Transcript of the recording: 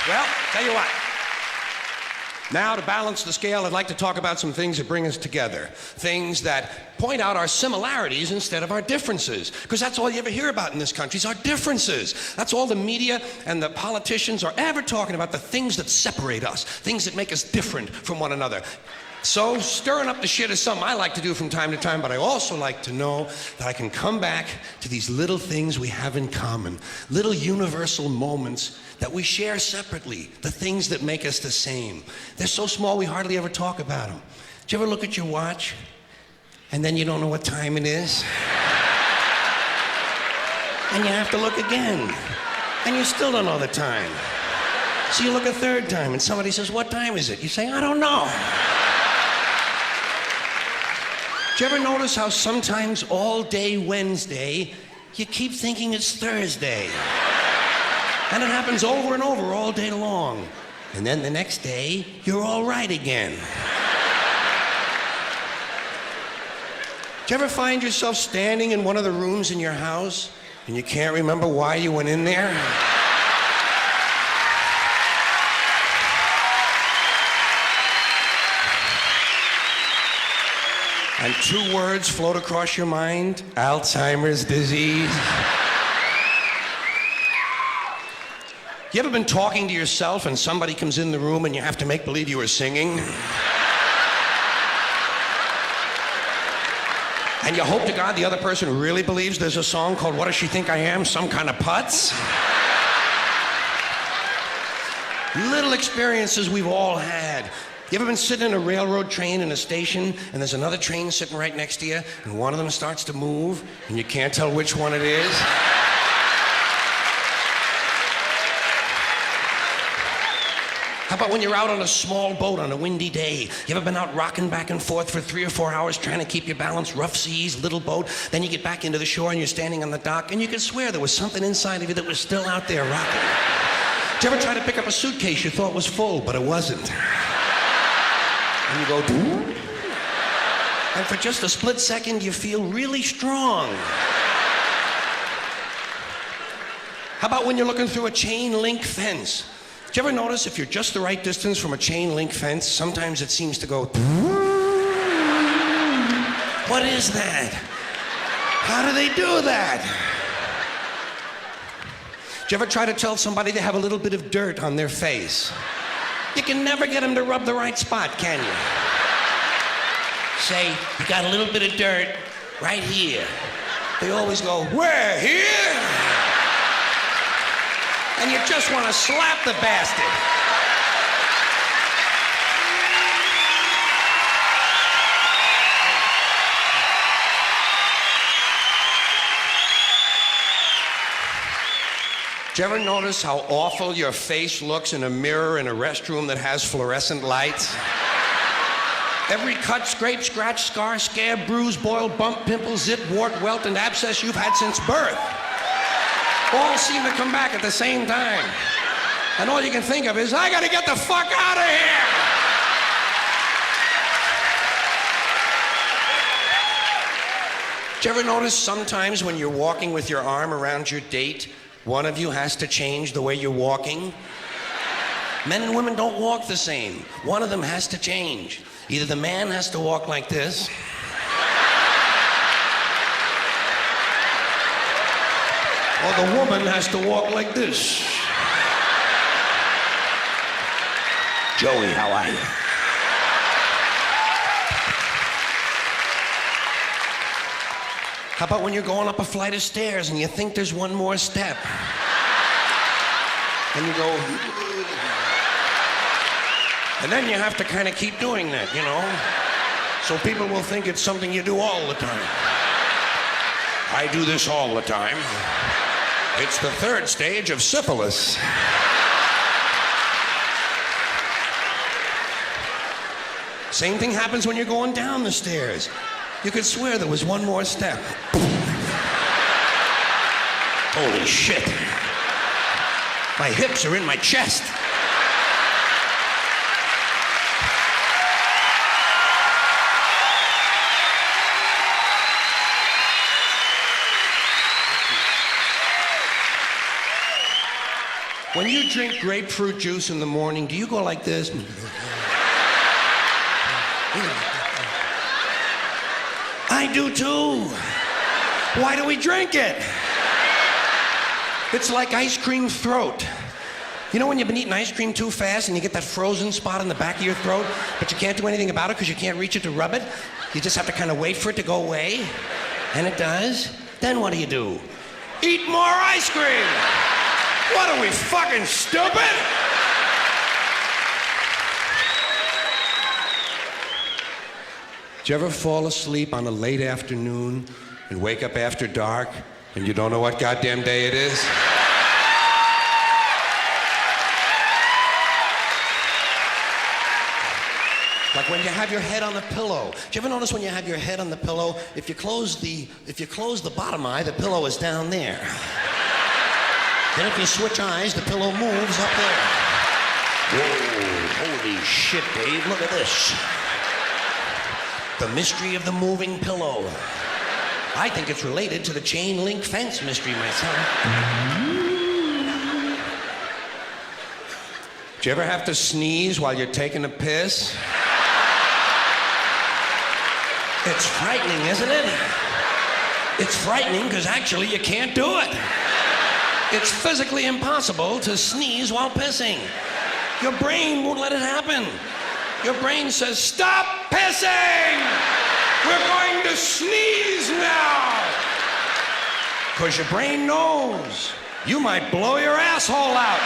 Well, tell you what. Now, to balance the scale, I'd like to talk about some things that bring us together. Things that point out our similarities instead of our differences. Because that's all you ever hear about in this country is our differences. That's all the media and the politicians are ever talking about, the things that separate us, things that make us different from one another. So, stirring up the shit is something I like to do from time to time, but I also like to know that I can come back to these little things we have in common, little universal moments that we share separately, the things that make us the same. They're so small we hardly ever talk about them. Do you ever look at your watch and then you don't know what time it is? And you have to look again, and you still don't know the time. So you look a third time and somebody says, "What time is it?" You say, "I don't know." Do you ever notice how sometimes all day Wednesday, you keep thinking it's Thursday? And it happens over and over all day long. And then the next day, you're all right again. Do you ever find yourself standing in one of the rooms in your house and you can't remember why you went in there? And two words float across your mind: Alzheimer's disease. You ever been talking to yourself and somebody comes in the room and you have to make believe you were singing? And you hope to God the other person really believes there's a song called "What Does She Think I Am?" Some kind of putz? Little experiences we've all had. You ever been sitting in a railroad train in a station and there's another train sitting right next to you and one of them starts to move and you can't tell which one it is? How about when you're out on a small boat on a windy day? You ever been out rocking back and forth for 3 or 4 hours trying to keep your balance? Rough seas, little boat. Then you get back into the shore and you're standing on the dock and you can swear there was something inside of you that was still out there rocking. Did you ever try to pick up a suitcase you thought was full, but it wasn't? And you go, "Doo?" And for just a split second, you feel really strong. How about when you're looking through a chain link fence? Did you ever notice if you're just the right distance from a chain link fence, sometimes it seems to go, "Doo?" What is that? How do they do that? Did you ever try to tell somebody they have a little bit of dirt on their face? You can never get them to rub the right spot, can you? Say, "You got a little bit of dirt right here." They always go, "Where? Here?" And you just want to slap the bastard. Do you ever notice how awful your face looks in a mirror in a restroom that has fluorescent lights? Every cut, scrape, scratch, scar, scab, bruise, boil, bump, pimple, zit, wart, welt, and abscess you've had since birth all seem to come back at the same time. And all you can think of is, "I gotta get the fuck out of here!" Do you ever notice sometimes when you're walking with your arm around your date, one of you has to change the way you're walking? Men and women don't walk the same. One of them has to change. Either the man has to walk like this, or the woman has to walk like this. "Joey, how are you?" How about when you're going up a flight of stairs and you think there's one more step? And you go... And then you have to kind of keep doing that, you know? So people will think it's something you do all the time. I do this all the time. It's the third stage of syphilis. Same thing happens when you're going down the stairs. You could swear there was one more step. Holy shit. My hips are in my chest. When you drink grapefruit juice in the morning, do you go like this? I do too. Why do we drink it? It's like ice cream throat. You know when you've been eating ice cream too fast and you get that frozen spot on the back of your throat, but you can't do anything about it because you can't reach it to rub it? You just have to kind of wait for it to go away. And it does. Then what do? Eat more ice cream! What are we, fucking stupid? Did you ever fall asleep on a late afternoon and wake up after dark and you don't know what goddamn day it is? Like when you have your head on the pillow. Do you ever notice when you have your head on the pillow, if you close the bottom eye, the pillow is down there. Then if you switch eyes, the pillow moves up there. Whoa, holy shit, Dave, look at this. The mystery of the moving pillow. I think it's related to the chain link fence mystery myself. Do you ever have to sneeze while you're taking a piss? It's frightening, isn't it? It's frightening because actually you can't do it. It's physically impossible to sneeze while pissing. Your brain won't let it happen. Your brain says, stop pissing! We're going to sneeze now! Because your brain knows you might blow your asshole out.